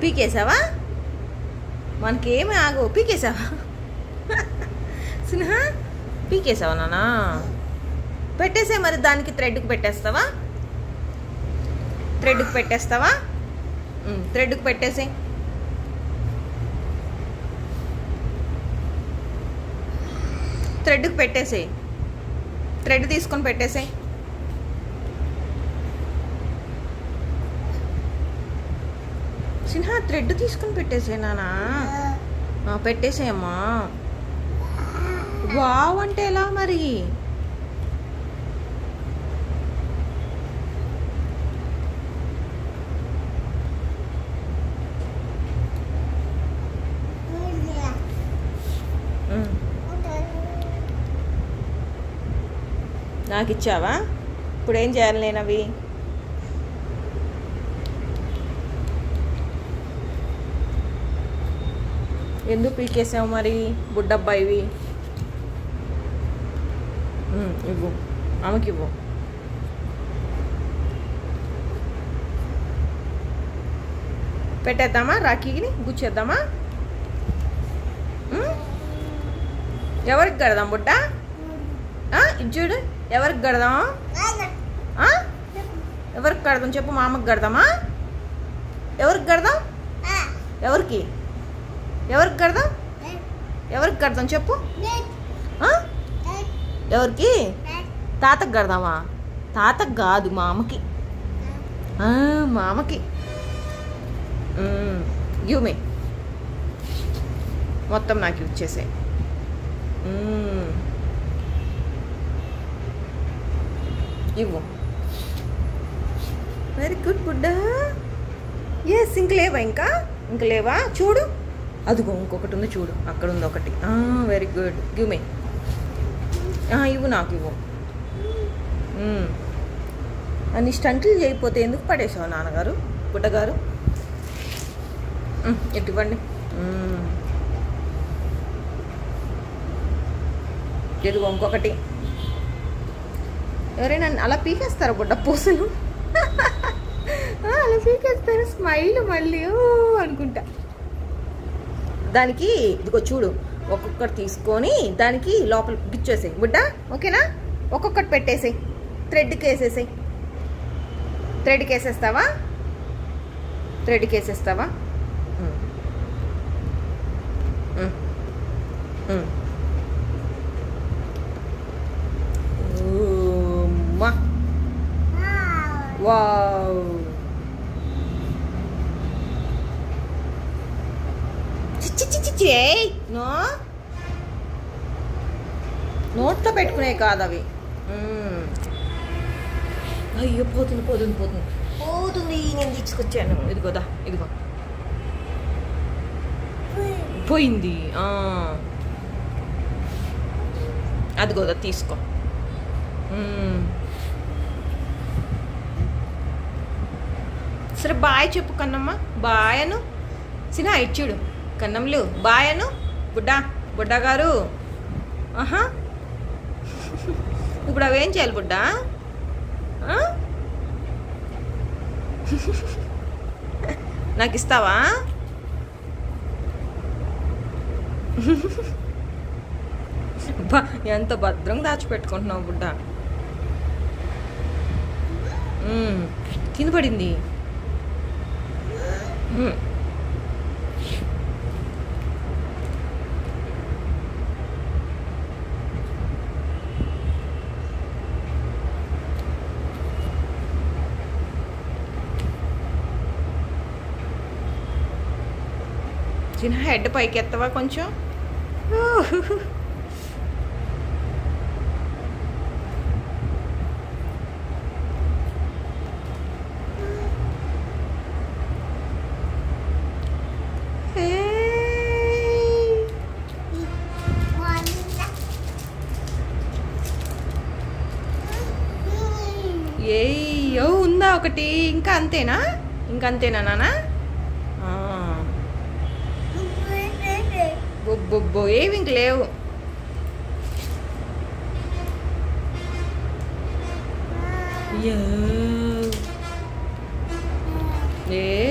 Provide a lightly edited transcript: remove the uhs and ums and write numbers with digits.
పీకేసావా? మనకేమి ఆగు, పీకేసావా? సిన్హా పీకేసావా నానా? పెట్టేసే మరి, దానికి థ్రెడ్కి పెట్టేస్తావా? థ్రెడ్కి పెట్టేస్తావా? థ్రెడ్కి పెట్టేసే. థ్రెడ్కి పెట్టేసే. థ్రెడ్ తీసుకొని పెట్టేసే. సిన్హా థ్రెడ్ తీసుకొని పెట్టేసే నానా. పెట్టేసేయమ్మా. వావ్ అంటే ఎలా మరి? నాకు ఇచ్చావా? ఇప్పుడు ఏం చేయాలి నేను అవి? ఎందుకు పీకేసావు మరి బుడ్డబ్బాయివి? ఇవ్వు, ఆమెకి ఇవ్వు. పెట్టేద్దామా? రాఖీని గుచ్చేద్దామా? ఎవరికి కడదాం బుడ్డ? ఇది చూడు, ఎవరికి కడదాం? ఎవరికి కడదాం చెప్పు. మా అమ్మకి కడదామా? ఎవరికి కడదాం? ఎవరికి ఎవరికి కడదాం? ఎవరికి కడదాం చెప్పు. ఎవరికి? తాతకి కడదామా? తాతకు కాదు, మా అమ్మకి. మా అమ్మకి. Give me. మొత్తం నాకు ఇచ్చేసే. ఇవ్వు. వెరీ గుడ్ బుడ్డ. ఎస్, ఇంక లేవా? ఇంకా లేవా? చూడు, అదిగో ఇంకొకటి ఉంది చూడు, అక్కడ ఉంది ఒకటి. Very good. Give me. ఇవ్వు, నాకు ఇవ్వు. అన్ని స్టంట్లు చేయకపోతే ఎందుకు పడేసావు నాన్నగారు, బుడ్డగారు? ఎటు ఇవ్వండి. ఇదిగో ఇంకొకటి. ఎవరైనా అలా పీకేస్తారా బుడ్డ పూసలు? అలా పీకేస్తారు. స్మైల్ మళ్ళీ అనుకుంటా. దానికి ఇదిగో చూడు, ఒక్కొక్కటి తీసుకొని దానికి లోపల గిచ్చేసాయి బుడ్డ. ఓకేనా? ఒక్కొక్కటి పెట్టేసాయి. థ్రెడ్కి వేసేసాయి. థ్రెడ్కి వేసేస్తావా? థ్రెడ్కి వేసేస్తావా? వావ్. నోట్లో పెట్టుకునే కాదు అవి. అయ్యో, పోతుంది పోతుంది పోతుంది పోతుంది. నేను తీసుకొచ్చాను. ఇదిగోదా, ఇదిగో పోయింది. అదిగోదా, తీసుకో. సరే బాయ్ చెప్పు కన్నమ్మ. బాయ్ అను. సినా ఇటు చూడు, కన్నమ్లు బాయ్ అను. బుడ్డా గారు. ఇప్పుడు అవేం చేయాలి బుడ్డ? నాకు ఇస్తావా? ఎంత భద్రంగా దాచిపెట్టుకుంటున్నావు బుడ్డ. కింద పడింది. చిన్న హెడ్ పైకి ఎత్తవా కొంచెం? ఏయో ఉందా ఒకటి? ఇంకా అంతేనా? నాన్న? బొబ్బొబ్బో, ఏవి ఇంక లేవు. ఏ